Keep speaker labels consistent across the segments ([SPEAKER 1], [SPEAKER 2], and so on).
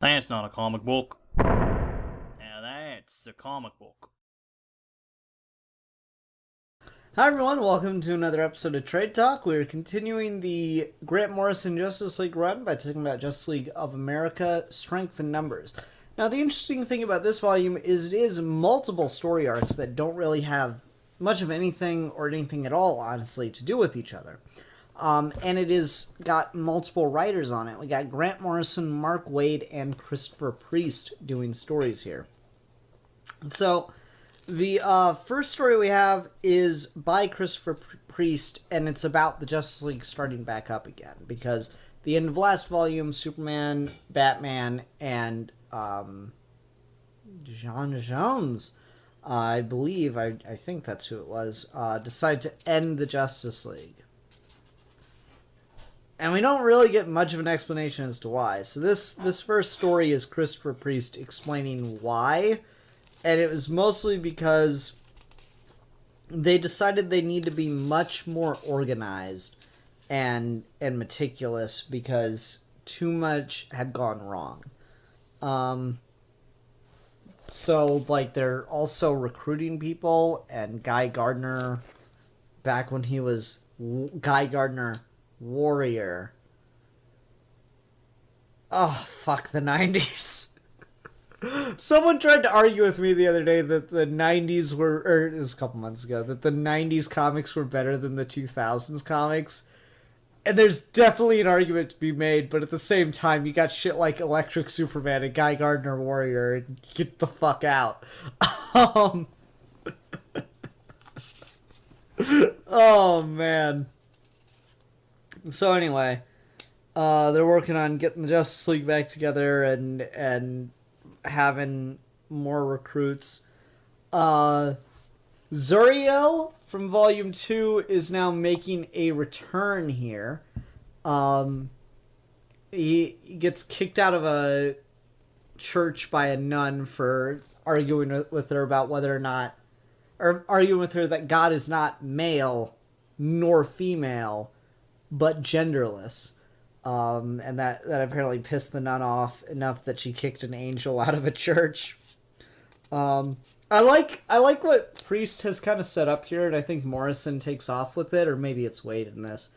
[SPEAKER 1] That's not a comic book. Now that's a comic book.
[SPEAKER 2] Hi everyone, welcome to another episode of Trade Talk. We're continuing the Grant Morrison Justice League run by talking about Justice League of America, Strength in Numbers. Now the interesting thing about this volume is it is multiple story arcs that don't really have much of anything or anything at all, honestly, to do with each other. And it has got multiple writers on it. We got Grant Morrison, Mark Waid, and Christopher Priest doing stories here. So the first story we have is by Christopher Priest, and it's about the Justice League starting back up again. Because the end of last volume, Superman, Batman, and John Jones, I believe, I think that's who it was, decide to end the Justice League. And we don't really get much of an explanation as to why. So this first story is Christopher Priest explaining why. And it was mostly because they decided they need to be much more organized and meticulous because too much had gone wrong. So, like, they're also recruiting people, and Guy Gardner, back when he was Guy Gardner Warrior. Oh, fuck the 90s. Someone tried to argue with me the other day that the 90s were, or it was a couple months ago, that the 90s comics were better than the 2000s comics. And there's definitely an argument to be made, but at the same time, you got shit like Electric Superman and Guy Gardner Warrior, and get the fuck out. Oh, man. So anyway, they're working on getting the Justice League back together and having more recruits. Zuriel from Volume 2 is now making a return here. He gets kicked out of a church by a nun for arguing with her about whether or not, or arguing with her that God is not male nor female, but genderless. And that apparently pissed the nun off enough that she kicked an angel out of a church. I like what Priest has kind of set up here, and I think Morrison takes off with it, or maybe it's Waid in this.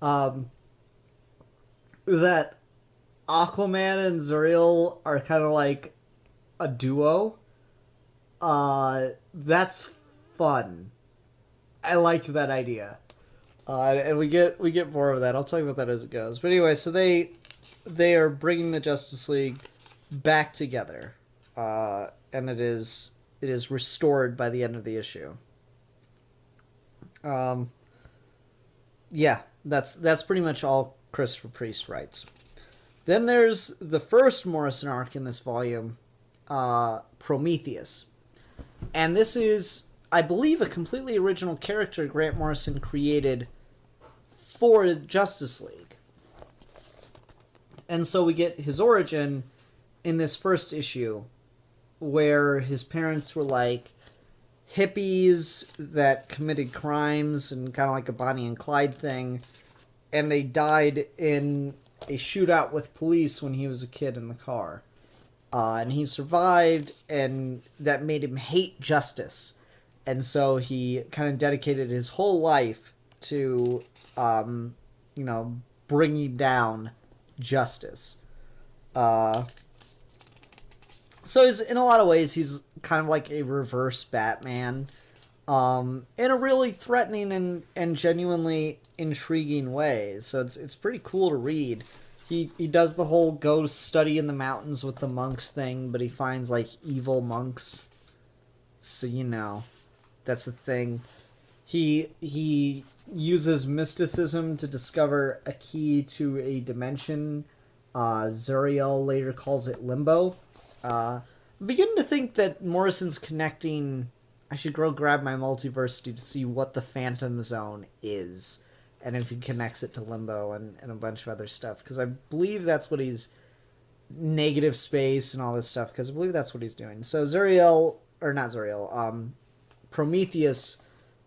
[SPEAKER 2] That Aquaman and Zuriel are kind of like a duo. That's fun. I like that idea. And we get more of that. I'll tell you about that as it goes. But anyway, so they are bringing the Justice League back together, and it is restored by the end of the issue. Yeah, that's pretty much all Christopher Priest writes. Then there's the first Morrison arc in this volume, Prometheus, and this is, I believe, a completely original character Grant Morrison created for Justice League. And so we get his origin in this first issue, where his parents were like hippies that committed crimes and kind of like a Bonnie and Clyde thing, and they died in a shootout with police when he was a kid in the car. And he survived, and that made him hate justice. And so he kind of dedicated his whole life to, bringing down justice. So he's, in a lot of ways, he's kind of like a reverse Batman, in a really threatening and genuinely intriguing way. So it's pretty cool to read. He does the whole go study in the mountains with the monks thing, but he finds like evil monks. So that's the thing. He uses mysticism to discover a key to a dimension. Zuriel later calls it Limbo. I'm beginning to think that Morrison's connecting. I should go grab my multiversity to see what the Phantom Zone is, and if he connects it to Limbo and a bunch of other stuff. Because I believe that's what he's... Negative space and all this stuff, because I believe that's what he's doing. So Zuriel, or not Zuriel, Prometheus,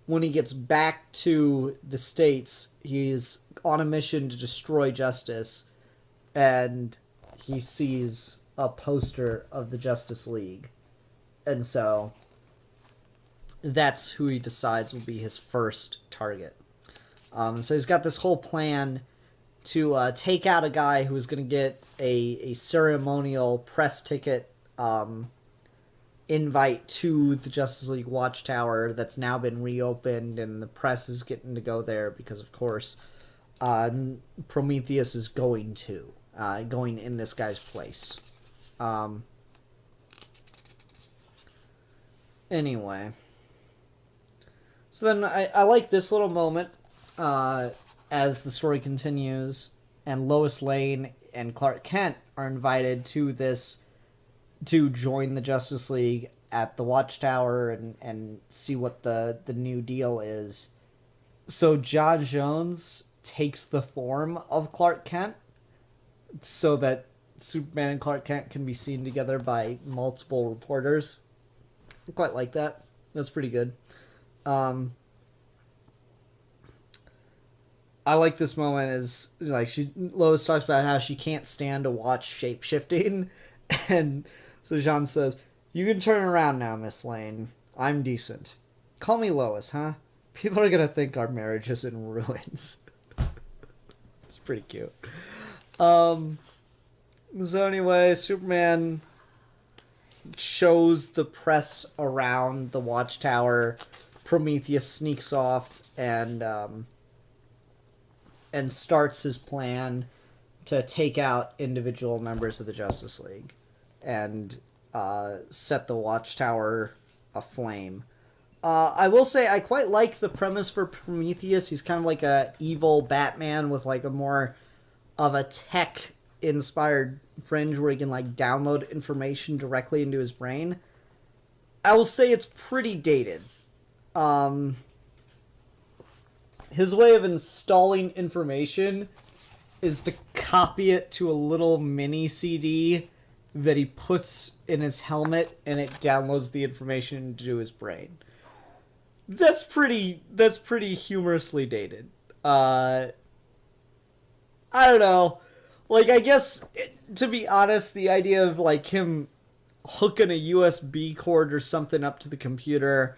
[SPEAKER 2] when he gets back to the States, he's on a mission to destroy justice, and he sees a poster of the Justice League. And so that's who he decides will be his first target. So he's got this whole plan to take out a guy who is going to get a ceremonial press ticket invite to the Justice League Watchtower that's now been reopened, and the press is getting to go there because, of course, Prometheus is going in this guy's place. Anyway. So then I like this little moment as the story continues, and Lois Lane and Clark Kent are invited to join the Justice League at the Watchtower and see what the new deal is. So John Jones takes the form of Clark Kent so that Superman and Clark Kent can be seen together by multiple reporters. I quite like that. That's pretty good. I like this moment as like Lois talks about how she can't stand to watch shape-shifting, and so Jean says, "You can turn around now, Miss Lane. I'm decent. Call me Lois, huh? People are gonna think our marriage is in ruins." It's pretty cute. So anyway, Superman shows the press around the Watchtower. Prometheus sneaks off and starts his plan to take out individual members of the Justice League and set the Watchtower aflame. I will say I quite like the premise for Prometheus. He's kind of like a evil Batman with like a more of a tech-inspired fringe where he can like download information directly into his brain. I will say it's pretty dated. His way of installing information is to copy it to a little mini CD that he puts in his helmet, and it downloads the information into his brain. That's pretty humorously dated. I don't know. Like, I guess, to be honest, the idea of, like, him hooking a USB cord or something up to the computer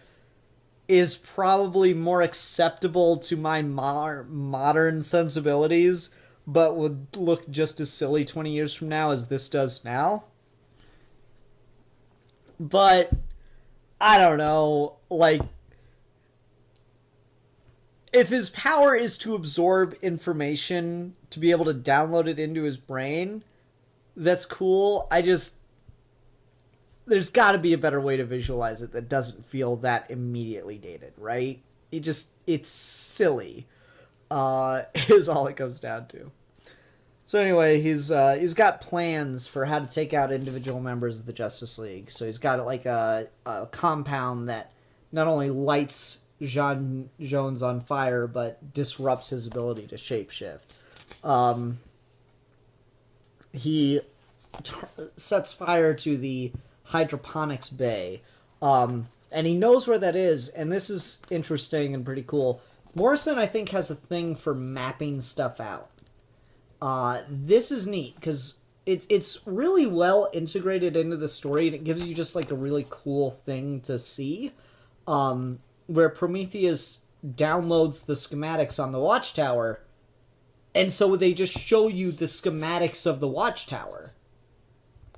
[SPEAKER 2] is probably more acceptable to my modern sensibilities, but would look just as silly 20 years from now as this does now. But, I don't know, like, if his power is to absorb information, to be able to download it into his brain, that's cool. There's got to be a better way to visualize it that doesn't feel that immediately dated, right? It's silly, is all it comes down to. So anyway, he's got plans for how to take out individual members of the Justice League. So he's got like a compound that not only lights Jean Jones on fire, but disrupts his ability to shapeshift. He sets fire to the hydroponics bay, and he knows where that is, and this is interesting and pretty cool. Morrison, I think, has a thing for mapping stuff out. This is neat because it's really well integrated into the story, and it gives you just like a really cool thing to see, where Prometheus downloads the schematics on the Watchtower, and so they just show you the schematics of the Watchtower.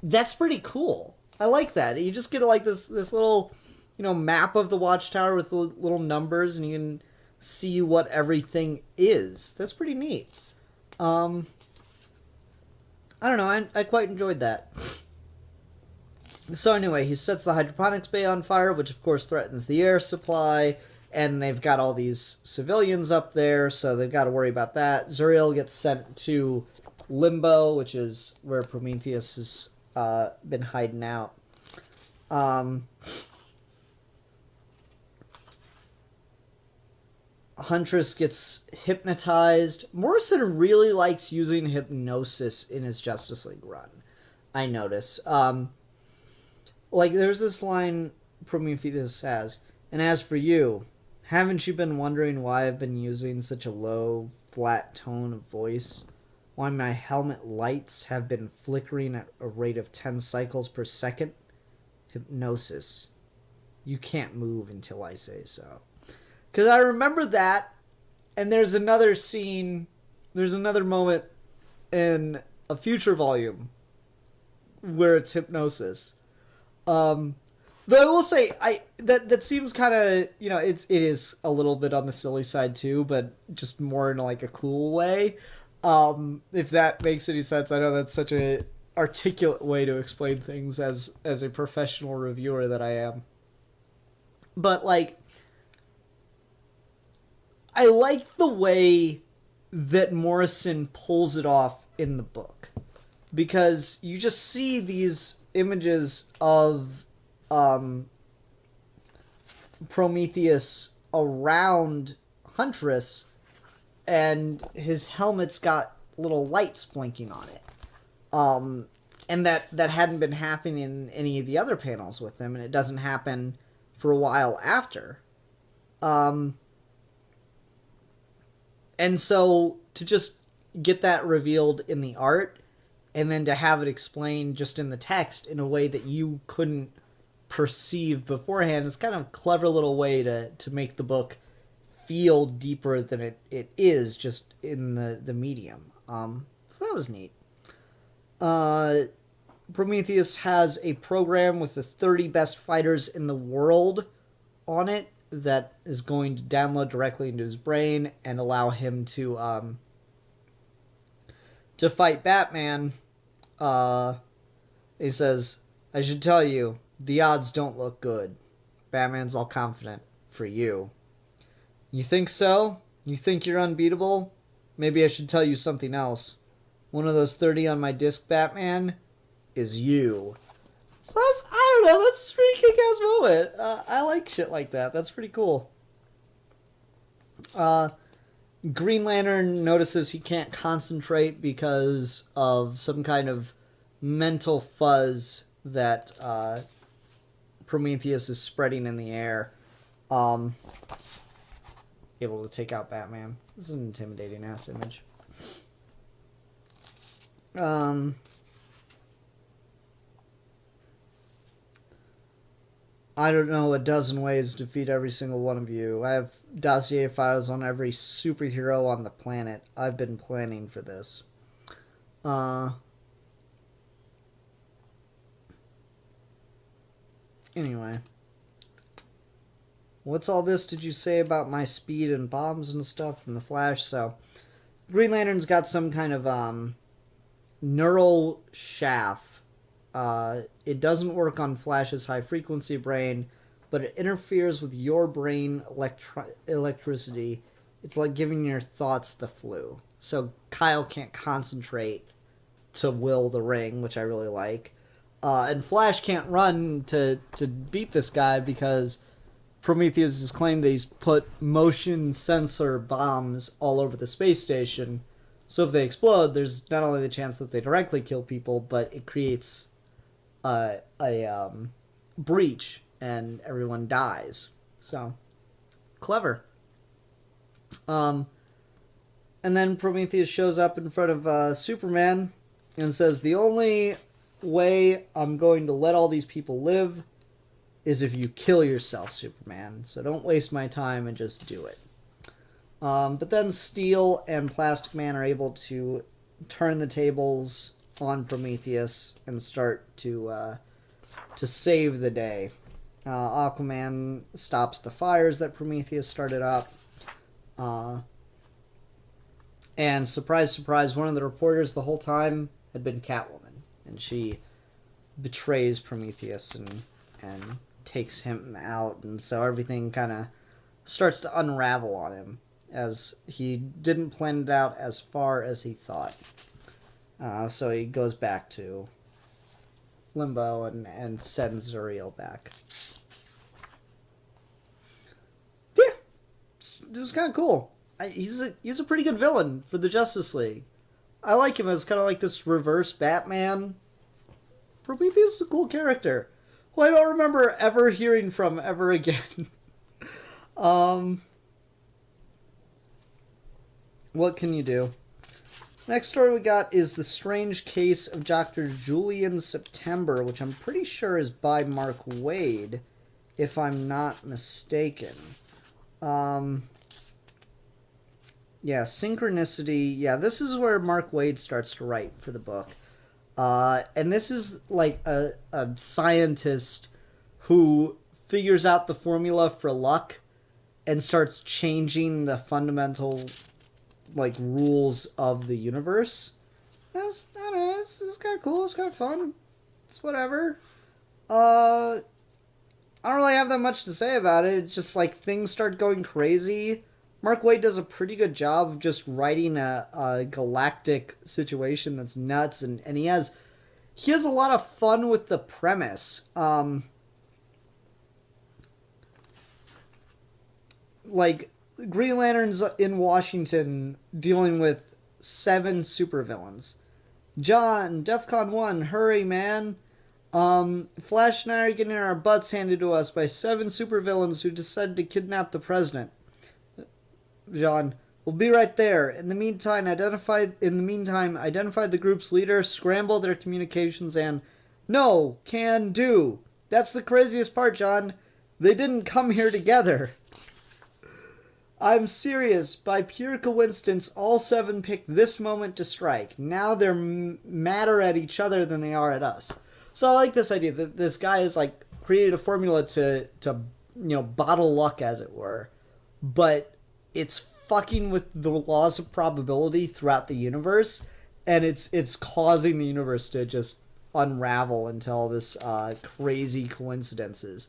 [SPEAKER 2] That's pretty cool. I like that. You just get like this little, map of the Watchtower with the little numbers, and you can see what everything is. That's pretty neat. I don't know. I quite enjoyed that. So anyway, he sets the hydroponics bay on fire, which of course threatens the air supply, and they've got all these civilians up there, so they've got to worry about that. Zuriel gets sent to Limbo, which is where Prometheus has been hiding out. Huntress gets hypnotized. Morrison really likes using hypnosis in his Justice League run, I notice. Like, there's this line Prometheus has, "And as for you, haven't you been wondering why I've been using such a low, flat tone of voice? why my helmet lights have been flickering at a rate of 10 cycles per second? Hypnosis. You can't move until I say so. Because I remember that, and there's another scene, there's another moment in a future volume where it's hypnosis. Though I will say, that seems kind of, it is a little bit on the silly side too, but just more in like a cool way. If that makes any sense. I know that's such a articulate way to explain things as a professional reviewer that I am. But like, I like the way that Morrison pulls it off in the book, because you just see these images of Prometheus around Huntress, and his helmet's got little lights blinking on it. And that hadn't been happening in any of the other panels with him, and it doesn't happen for a while after. And so to just get that revealed in the art, and then to have it explained just in the text in a way that you couldn't perceive beforehand, is kind of a clever little way to make the book feel deeper than it is just in the medium. So that was neat. Prometheus has a program with the 30 best fighters in the world on it that is going to download directly into his brain and allow him to fight Batman. He says, I should tell you, the odds don't look good. Batman's all confident for you. You think so? You think you're unbeatable? Maybe I should tell you something else. One of those 30 on my disc, Batman, is you. So that's, I don't know, that's a pretty kick-ass moment. I like shit like that. That's pretty cool. Green Lantern notices he can't concentrate because of some kind of mental fuzz that Prometheus is spreading in the air. Able to take out Batman. This is an intimidating ass image. I don't know a dozen ways to defeat every single one of you. I have dossier files on every superhero on the planet. I've been planning for this. Anyway. What's all this did you say about my speed and bombs and stuff from the Flash? So, Green Lantern's got some kind of neural shaft. It doesn't work on Flash's high-frequency brain, but it interferes with your brain electricity. It's like giving your thoughts the flu. So Kyle can't concentrate to will the ring, which I really like. And Flash can't run to beat this guy because Prometheus has claimed that he's put motion sensor bombs all over the space station. So if they explode, there's not only the chance that they directly kill people, but it creates a breach and everyone dies. So clever. And then Prometheus shows up in front of Superman and says, the only way I'm going to let all these people live is if you kill yourself, Superman. So don't waste my time and just do it. But then Steel and Plastic Man are able to turn the tables on Prometheus and start to save the day. Aquaman stops the fires that Prometheus started up. And surprise, surprise, one of the reporters the whole time had been Catwoman. And she betrays Prometheus and takes him out. And so everything kind of starts to unravel on him, as he didn't plan it out as far as he thought. So he goes back to Limbo and sends Zuriel back. Yeah, it was kind of cool. He's a pretty good villain for the Justice League. I like him as kind of like this reverse Batman. Prometheus is a cool character who I don't remember ever hearing from ever again. What can you do? Next story we got is The Strange Case of Dr. Julian September, which I'm pretty sure is by Mark Waid, if I'm not mistaken. Yeah, Synchronicity. Yeah, this is where Mark Waid starts to write for the book. And this is like a scientist who figures out the formula for luck and starts changing the fundamental like rules of the universe. I don't know, it's kind of cool, it's kind of fun. It's whatever. I don't really have that much to say about it. It's just like things start going crazy. Mark Waid does a pretty good job of just writing a galactic situation that's nuts, and he has a lot of fun with the premise. Like Green Lantern's in Washington dealing with 7 supervillains. John, DEFCON 1, hurry, man. Flash and I are getting our butts handed to us by 7 supervillains who decided to kidnap the president. John, we'll be right there. In the meantime, identify the group's leader, scramble their communications, and no, can do. That's the craziest part, John. They didn't come here together. I'm serious. By pure coincidence, all 7 picked this moment to strike. Now they're madder at each other than they are at us. So I like this idea that this guy has like created a formula to bottle luck, as it were, but it's fucking with the laws of probability throughout the universe, and it's causing the universe to just unravel into all this crazy coincidences.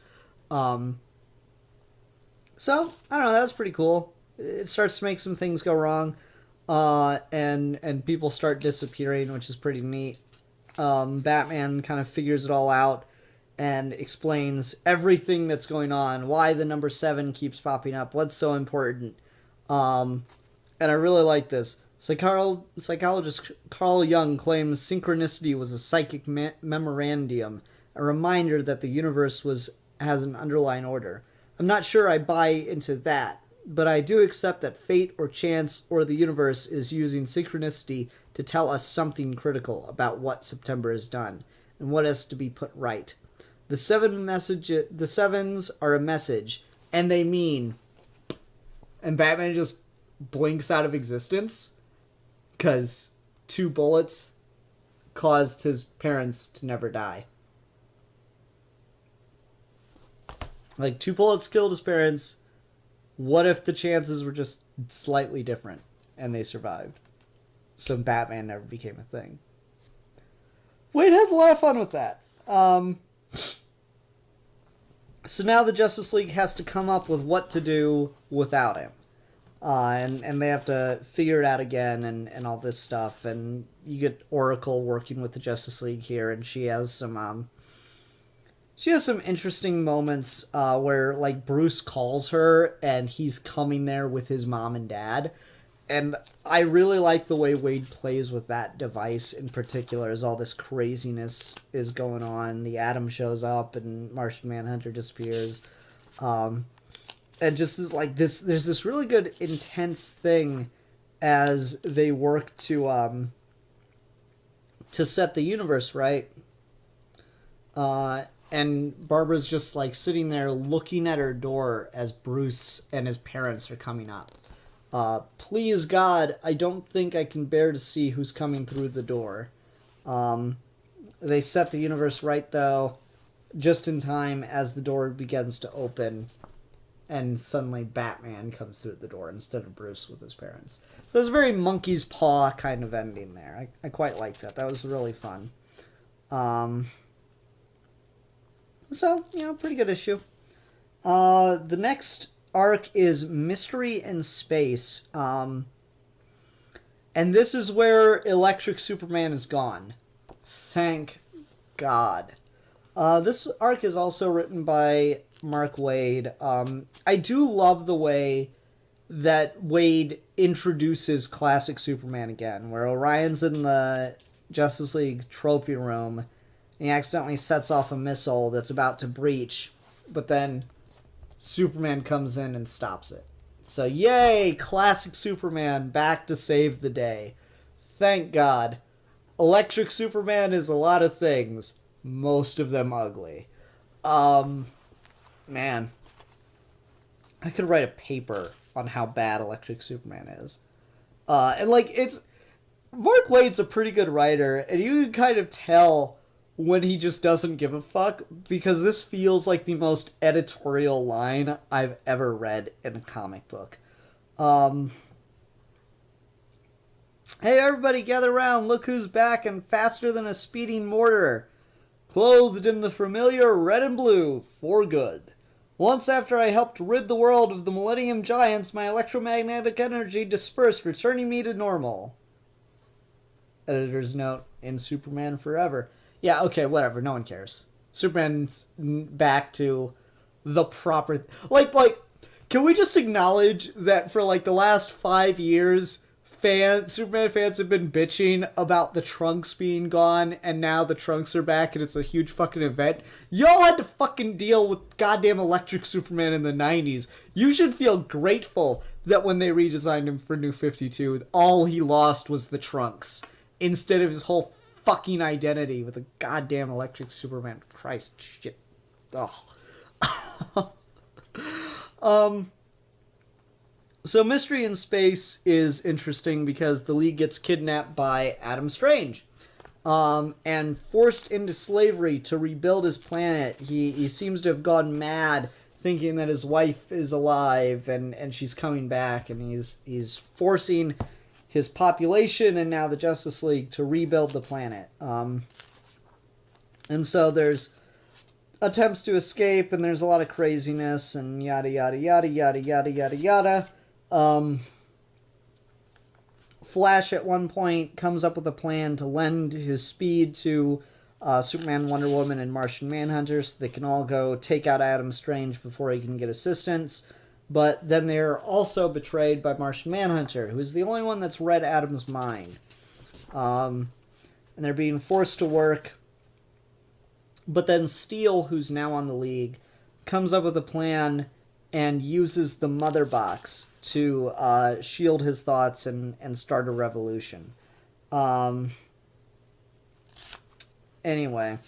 [SPEAKER 2] So I don't know, that's pretty cool. It starts to make some things go wrong, and people start disappearing, which is pretty neat. Batman kind of figures it all out and explains everything that's going on, why the number 7 keeps popping up, what's so important. And I really like this. Psychologist Carl Jung claims synchronicity was a psychic memorandum, a reminder that the universe has an underlying order. I'm not sure I buy into that, but I do accept that fate or chance or the universe is using synchronicity to tell us something critical about what September has done and what has to be put right. The 7s are a message, and they mean... And Batman just blinks out of existence because 2 bullets caused his parents to never die. Like, 2 bullets killed his parents. What if the chances were just slightly different and they survived? So Batman never became a thing. Waid has a lot of fun with that. So now the Justice League has to come up with what to do without him. And they have to figure it out again and all this stuff. And you get Oracle working with the Justice League here, and she has some interesting moments where like Bruce calls her and he's coming there with his mom and dad. And I really like the way Waid plays with that device in particular, as all this craziness is going on. The Atom shows up and Martian Manhunter disappears. And just is like this, there's this really good intense thing as they work to set the universe right. And Barbara's just like sitting there looking at her door as Bruce and his parents are coming up. Please God, I don't think I can bear to see who's coming through the door. They set the universe right, though, just in time as the door begins to open, and suddenly Batman comes through the door instead of Bruce with his parents. So it's a very monkey's paw kind of ending there. I quite like that. That was really fun. So, pretty good issue. The next arc is Mystery in Space. And this is where Electric Superman is gone. Thank God. This arc is also written by Mark Waid. I do love the way that Waid introduces classic Superman again, where Orion's in the Justice League trophy room, and he accidentally sets off a missile that's about to breach, but then Superman comes in and stops it. So yay, classic Superman back to save the day. Thank God. Electric Superman is a lot of things. Most of them ugly. Man. I could write a paper on how bad Electric Superman is. And like, it's... Mark Waid's a pretty good writer, and you can kind of tell when he just doesn't give a fuck, because this feels like the most editorial line I've ever read in a comic book. Hey everybody, gather around, look who's back and faster than a speeding mortar. Clothed in the familiar red and blue, for good. Once after I helped rid the world of the Millennium Giants, my electromagnetic energy dispersed, returning me to normal. Editor's note, in Superman Forever. Yeah, okay, whatever, no one cares. Superman's back to the proper... Like, can we just acknowledge that for, like, the last 5 years, Superman fans have been bitching about the trunks being gone, and now the trunks are back, and it's a huge fucking event? Y'all had to fucking deal with goddamn Electric Superman in the 90s. You should feel grateful that when they redesigned him for New 52, all he lost was the trunks, instead of his whole fucking identity with a goddamn Electric Superman. Christ, shit. Ugh. So Mystery in Space is interesting because the League gets kidnapped by Adam Strange, and forced into slavery to rebuild his planet. He seems to have gone mad, thinking that his wife is alive and she's coming back, and he's forcing his population and now the Justice League to rebuild the planet. And so there's attempts to escape, and there's a lot of craziness, and yada yada yada yada yada yada yada. Flash at one point comes up with a plan to lend his speed to Superman, Wonder Woman, and Martian Manhunter so they can all go take out Adam Strange before he can get assistance. But then they're also betrayed by Martian Manhunter, who's the only one that's read Adam's mind. And they're being forced to work. But then Steel, who's now on the League, comes up with a plan and uses the Mother Box to shield his thoughts and start a revolution. Anyway,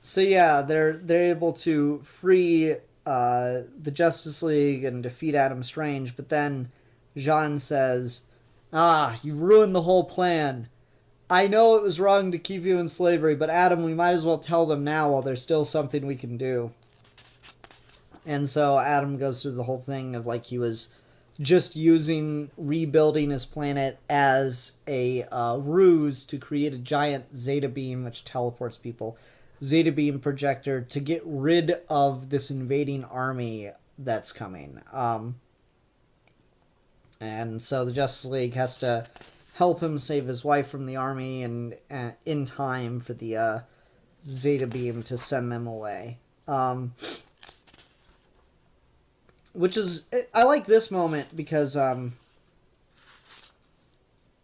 [SPEAKER 2] so yeah, they're able to free the Justice League and defeat Adam Strange, but then Jean says, you ruined the whole plan. I know it was wrong to keep you in slavery, but Adam, we might as well tell them now while there's still something we can do. And so Adam goes through the whole thing of like he was just rebuilding his planet as a ruse to create a giant Zeta beam which teleports people. Zeta beam projector to get rid of this invading army that's coming. And so the Justice League has to help him save his wife from the army and in time for the Zeta beam to send them away. Which is... I like this moment because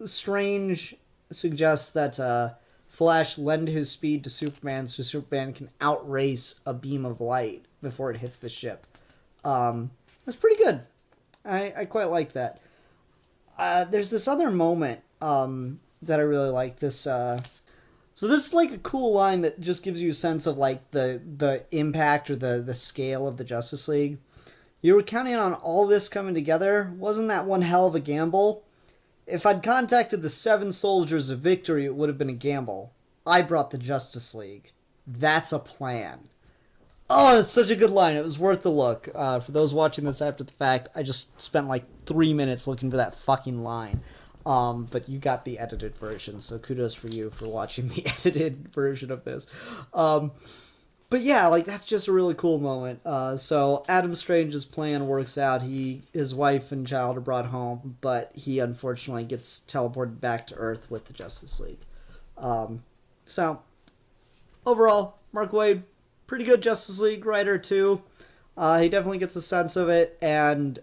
[SPEAKER 2] Strange suggests that Flash lend his speed to Superman so Superman can outrace a beam of light before it hits the ship. That's pretty good. I quite like that. There's this other moment that I really like. So this is like a cool line that just gives you a sense of like the impact or the scale of the Justice League. You were counting on all this coming together? Wasn't that one hell of a gamble? If I'd contacted the 7 soldiers of victory, it would have been a gamble. I brought the Justice League. That's a plan. Oh, it's such a good line. It was worth the look. For those watching this after the fact, I just spent like 3 minutes looking for that fucking line. But you got the edited version, so kudos for you for watching the edited version of this. But yeah, like that's just a really cool moment. So Adam Strange's plan works out. His wife and child are brought home, but he unfortunately gets teleported back to Earth with the Justice League. So overall, Mark Waid, pretty good Justice League writer too. He definitely gets a sense of it, and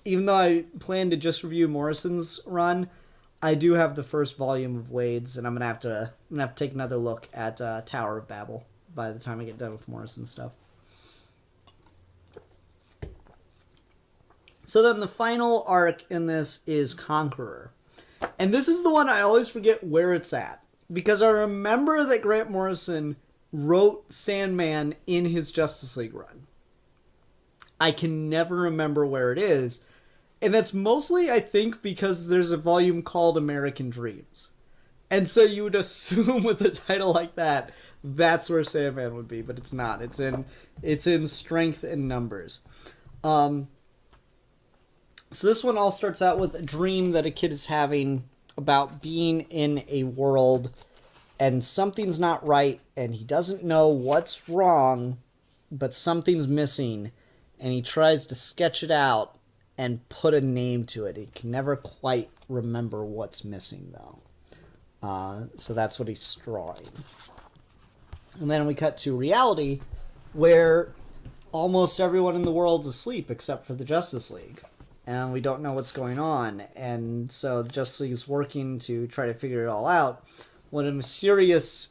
[SPEAKER 2] even though I plan to just review Morrison's run, I do have the first volume of Waid's, and I'm gonna have to take another look at Tower of Babel by the time I get done with Morrison stuff. So then the final arc in this is Conqueror. And this is the one I always forget where it's at. Because I remember that Grant Morrison wrote Sandman in his Justice League run. I can never remember where it is. And that's mostly, I think, because there's a volume called American Dreams. And so you would assume with a title like that, that's where Sandman would be, but it's not. It's in Strength and Numbers. So this one all starts out with a dream that a kid is having about being in a world and something's not right and he doesn't know what's wrong, but something's missing, and he tries to sketch it out and put a name to it. He can never quite remember what's missing, though. So that's what he's drawing. And then we cut to reality, where almost everyone in the world's asleep except for the Justice League. And we don't know what's going on. And so the Justice League is working to try to figure it all out when a mysterious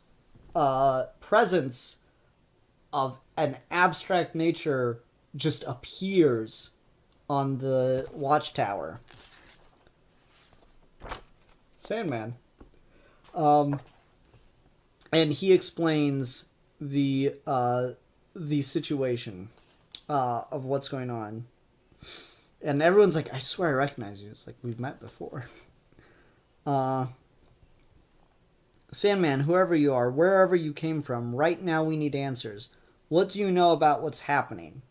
[SPEAKER 2] presence of an abstract nature just appears on the watchtower. Sandman. And he explains the situation of what's going on. And everyone's like, I swear I recognize you. It's like, we've met before. Sandman, whoever you are, wherever you came from, right now we need answers. What do you know about what's happening?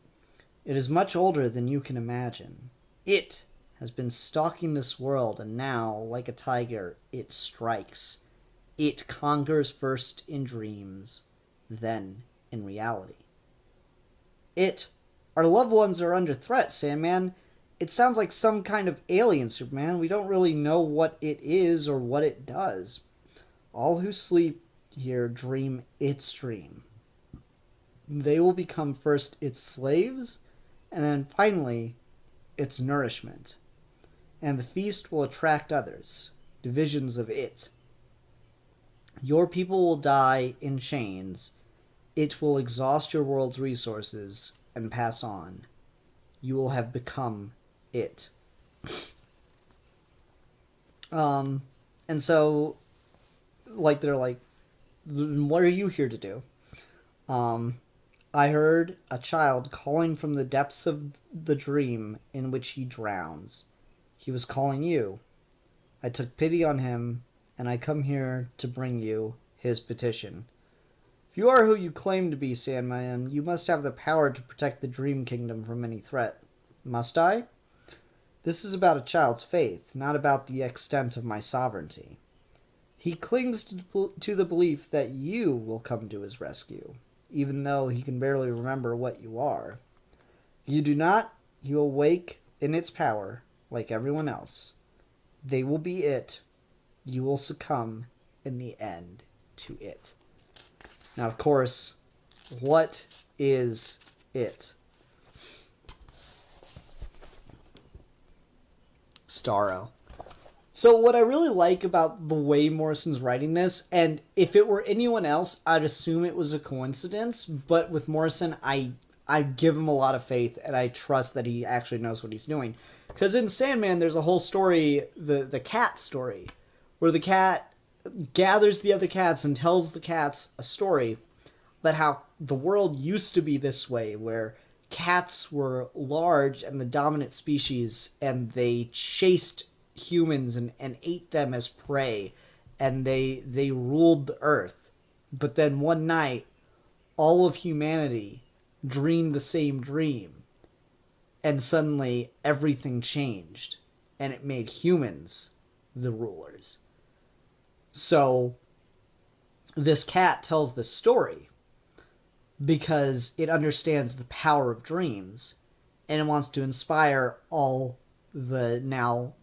[SPEAKER 2] It is much older than you can imagine. It has been stalking this world, and now, like a tiger, it strikes. It conquers first in dreams, then in reality. Our loved ones are under threat, Sandman. It sounds like some kind of alien, Superman. We don't really know what it is or what it does. All who sleep here dream its dream. They will become first its slaves, and then finally its nourishment. And the feast will attract others, divisions of it. Your people will die in chains. It will exhaust your world's resources and pass on. You will have become it. And so, like, they're like, what are you here to do? I heard a child calling from the depths of the dream in which he drowns. He was calling you. I took pity on him, and I come here to bring you his petition. If you are who you claim to be, Sandman, you must have the power to protect the Dream Kingdom from any threat. Must I? This is about a child's faith, not about the extent of my sovereignty. He clings to the belief that you will come to his rescue, even though he can barely remember what you are. If you do not, he will wake in its power, like everyone else. They will be it. You will succumb in the end to it. Now, of course, what is it? Starro. So what I really like about the way Morrison's writing this, and if it were anyone else, I'd assume it was a coincidence, but with Morrison, I give him a lot of faith, and I trust that he actually knows what he's doing. Because in Sandman, there's a whole story, the cat story, where the cat gathers the other cats and tells the cats a story about how the world used to be this way, where cats were large and the dominant species, and they chased humans and ate them as prey, and they ruled the earth. But then one night, all of humanity dreamed the same dream, and suddenly everything changed, and it made humans the rulers. So this cat tells this story because it understands the power of dreams, and it wants to inspire all the now,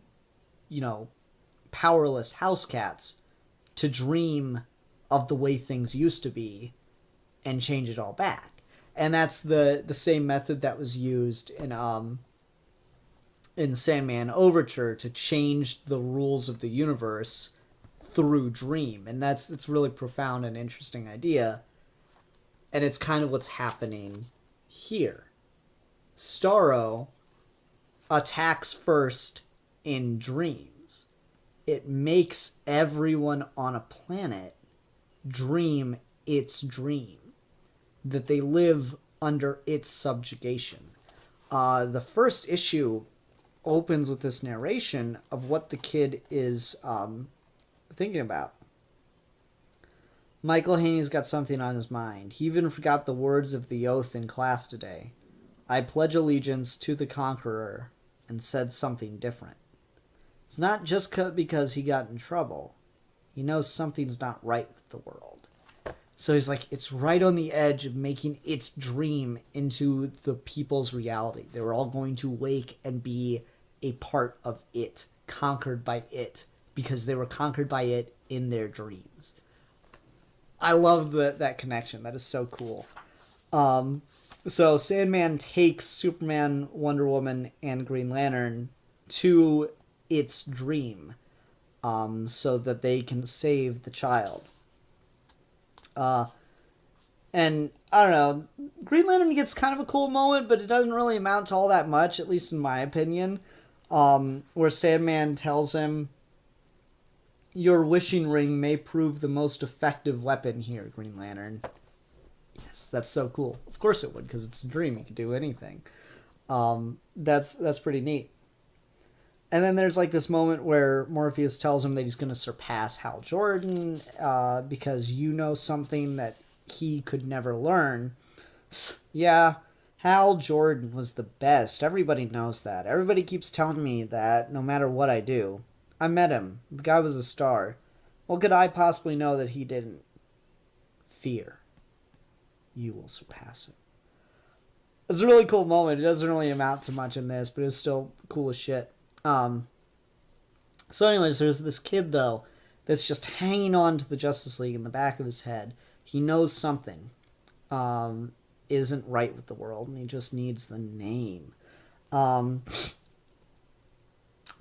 [SPEAKER 2] powerless house cats to dream of the way things used to be and change it all back. And that's the same method that was used in Sandman Overture to change the rules of the universe through dream. And that's really profound and interesting idea. And it's kind of what's happening here. Starro attacks first in dreams. it makes everyone on a planet dream its dream, that they live under its subjugation. The first issue opens with this narration of what the kid is thinking about. Michael Haney's got something on his mind. He even forgot the words of the oath in class today. I pledge allegiance to the conqueror, and said something different. It's not just because he got in trouble. He knows something's not right with the world. So he's like, it's right on the edge of making its dream into the people's reality. They were all going to wake and be a part of it, conquered by it, because they were conquered by it in their dreams. I love that connection. That is so cool. So Sandman takes Superman, Wonder Woman, and Green Lantern to its dream, so that they can save the child. And I don't know, Green Lantern gets kind of a cool moment, but it doesn't really amount to all that much, at least in my opinion. Where Sandman tells him, your wishing ring may prove the most effective weapon here, Green Lantern. Yes, that's so cool. Of course it would, because it's a dream. You can do anything. That's pretty neat. And then there's like this moment where Morpheus tells him that he's going to surpass Hal Jordan, because you know something that he could never learn. Yeah, Hal Jordan was the best. Everybody knows that. Everybody keeps telling me that no matter what I do. I met him. The guy was a star. What could I possibly know that he didn't? Fear. You will surpass him. It's a really cool moment. It doesn't really amount to much in this, but it's still cool as shit. So anyways, there's this kid, though, that's just hanging on to the Justice League in the back of his head. He knows something isn't right with the world, and he just needs the name.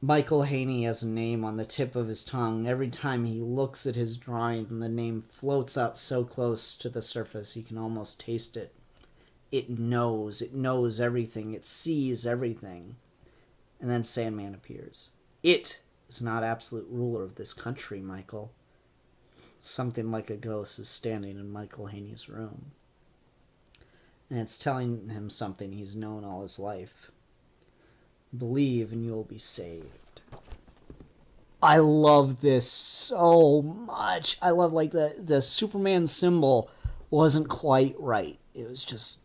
[SPEAKER 2] Michael Haney has a name on the tip of his tongue. Every time he looks at his drawing, the name floats up so close to the surface he can almost taste it. It knows everything. It sees everything. And then Sandman appears. It is not absolute ruler of this country, Michael. Something like a ghost is standing in Michael Haney's room. And it's telling him something he's known all his life. Believe and you'll be saved. I love this so much. I love like the Superman symbol wasn't quite right. It was just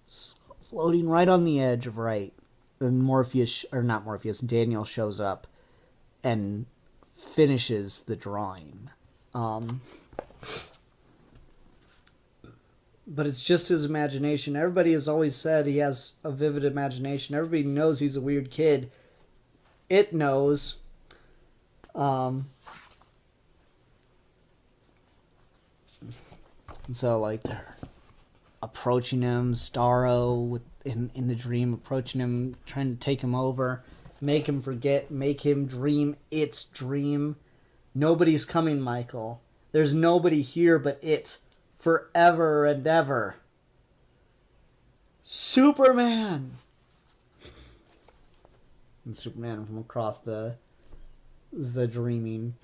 [SPEAKER 2] floating right on the edge of right. And Daniel shows up and finishes the drawing. But it's just his imagination. Everybody has always said he has a vivid imagination. Everybody knows he's a weird kid. It knows. And so, like, they're approaching him, Starro in the dream, approaching him, trying to take him over, make him forget, make him dream its dream. Nobody's coming, Michael. There's nobody here but it. Forever and ever. Superman! And Superman from across the dreaming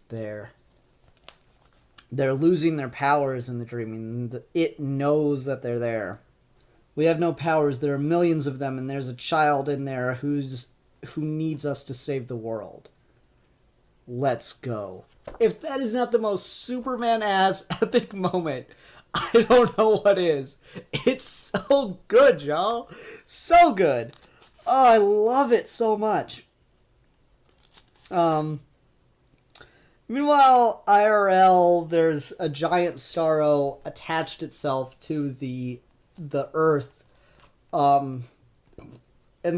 [SPEAKER 2] there. They're losing their powers in the dreaming. It knows that they're there. We have no powers. There are millions of them, and there's a child in there who needs us to save the world. Let's go. If that is not the most Superman-ass epic moment, I don't know what is. It's so good, y'all. So good. Oh, I love it so much. Meanwhile, IRL, there's a giant Starro attached itself to the Earth. And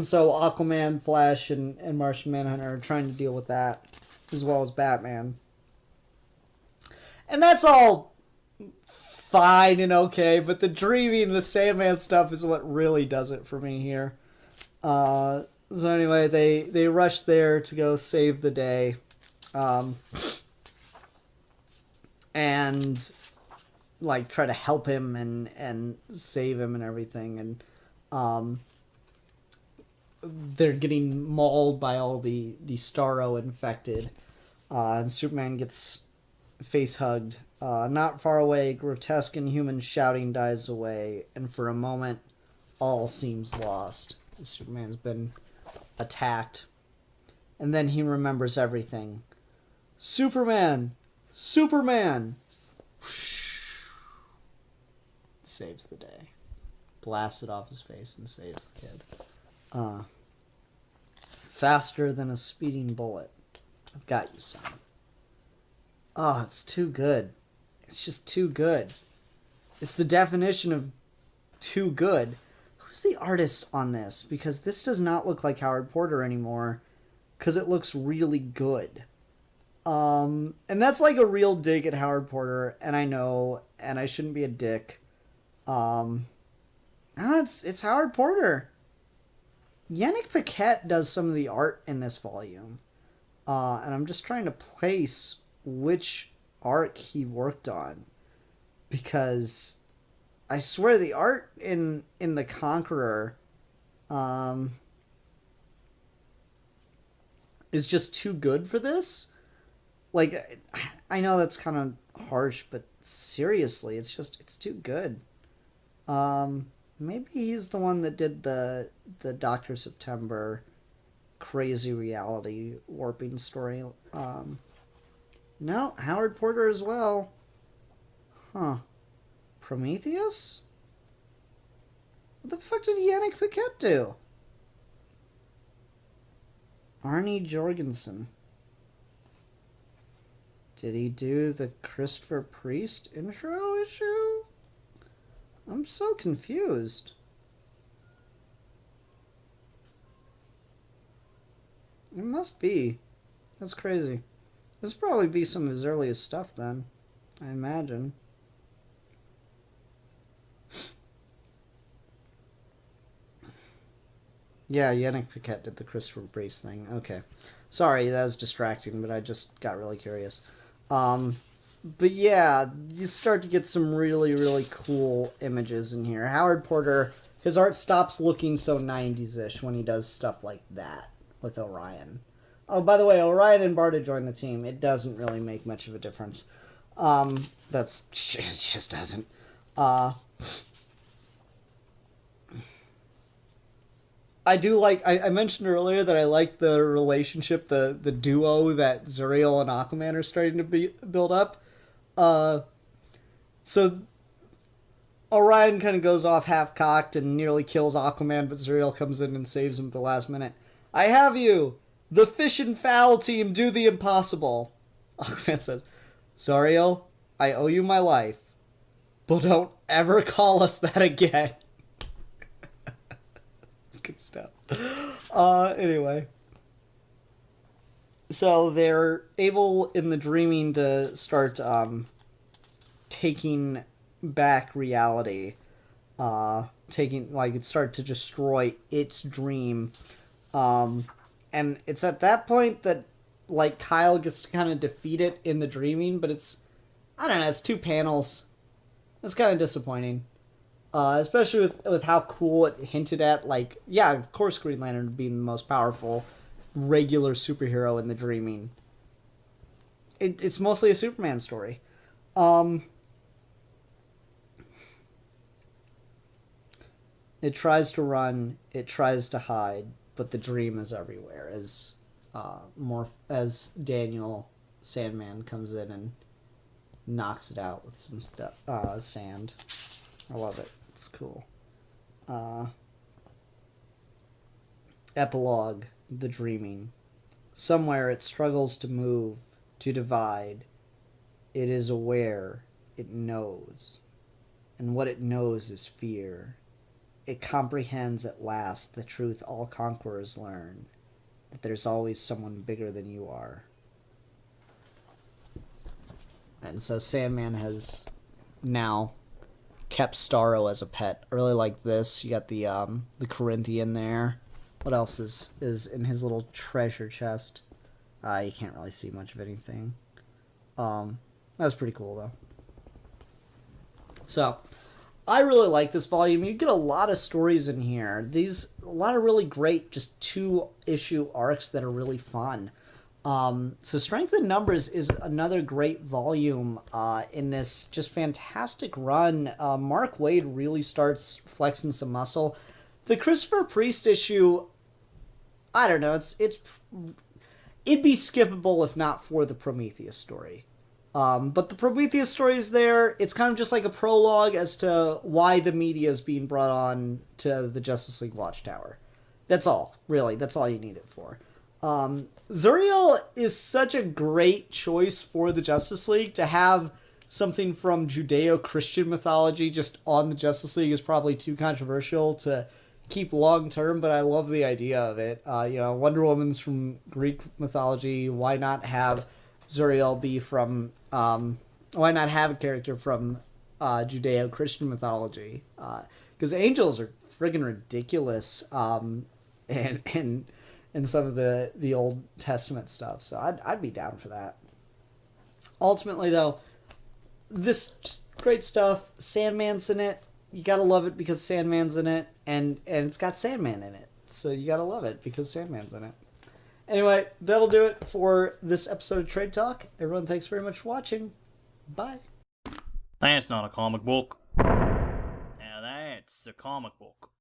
[SPEAKER 2] so Aquaman, Flash, and Martian Manhunter are trying to deal with that, as well as Batman. And that's all fine and okay, but the dreaming, the Sandman stuff is what really does it for me here. So anyway, they rush there to go save the day. And like try to help him and save him and everything. And they're getting mauled by all the Starro infected. And Superman gets face hugged. Not far away, grotesque and human shouting dies away, and for a moment, all seems lost. Superman's been attacked. And then he remembers everything. Superman! Superman! Saves the day. Blasts it off his face and saves the kid. Faster than a speeding bullet. I've got you, son. Oh, it's too good. It's just too good. It's the definition of too good. Who's the artist on this? Because this does not look like Howard Porter anymore. Because it looks really good. And that's like a real dig at Howard Porter. And I know. And I shouldn't be a dick. It's Howard Porter. Yanick Paquette does some of the art in this volume. And I'm just trying to place which arc he worked on. Because I swear the art in The Conqueror is just too good for this. Like, I know that's kind of harsh, but seriously, it's too good. Maybe he's the one that did the Dr. September crazy reality warping story. No, Howard Porter as well. Huh. Prometheus? What the fuck did Yanick Paquette do? Arnie Jorgensen. Did he do the Christopher Priest intro issue? I'm so confused. It must be. That's crazy. This will probably be some of his earliest stuff then, I imagine. Yeah, Yanick Paquette did the Christopher Priest thing. Okay. Sorry, that was distracting, but I just got really curious. But yeah, you start to get some really, really cool images in here. Howard Porter, his art stops looking so 90s-ish when he does stuff like that with Orion. Oh, by the way, Orion and Barta joined the team. It doesn't really make much of a difference. It just doesn't. I do like, I mentioned earlier that I like the relationship, the duo that Zuriel and Aquaman are starting to build up. So Orion kind of goes off half-cocked and nearly kills Aquaman, but Zuriel comes in and saves him at the last minute. I have you! The fish and fowl team do the impossible. Aquaman says, Zuriel, I owe you my life, but don't ever call us that again. Good stuff. Anyway. So they're able in the dreaming to start taking back reality. Start to destroy its dream. And it's at that point that like Kyle gets to kind of defeat it in the dreaming, but it's, I don't know, it's 2 panels. It's kind of disappointing. Especially with how cool it hinted at, like, yeah, of course Green Lantern would be the most powerful regular superhero in the dreaming. It's mostly a Superman story. It tries to run, it tries to hide, but the dream is everywhere. As Daniel Sandman comes in and knocks it out with some sand. I love it. It's cool. Epilogue, the dreaming. Somewhere it struggles to move, to divide. It is aware, it knows. And what it knows is fear. It comprehends at last the truth all conquerors learn, that there's always someone bigger than you are. And so Sandman has now kept Starro as a pet. I really like this. You got the Corinthian there. What else is in his little treasure chest? You can't really see much of anything. That was pretty cool though. So, I really like this volume. You get a lot of stories in here. A lot of really great just 2-issue arcs that are really fun. So Strength in Numbers is another great volume in this just fantastic run. Mark Waid really starts flexing some muscle. The Christopher Priest issue, I don't know, it'd be skippable if not for the Prometheus story. But the Prometheus story is there. It's kind of just like a prologue as to why the media is being brought on to the Justice League Watchtower. That's all, really. That's all you need it for. Zuriel is such a great choice for the Justice League. To have something from Judeo-Christian mythology just on the Justice League is probably too controversial to keep long term, but I love the idea of it. Wonder Woman's from Greek mythology. Why not have Zuriel be from... why not have a character from Judeo-Christian mythology? Because angels are friggin' ridiculous in some of the Old Testament stuff. So I'd be down for that. Ultimately, though, this just great stuff. Sandman's in it. You gotta love it because Sandman's in it, and it's got Sandman in it. So you gotta love it because Sandman's in it. Anyway, that'll do it for this episode of Trade Talk. Everyone, thanks very much for watching. Bye.
[SPEAKER 1] That's not a comic book. Now that's a comic book.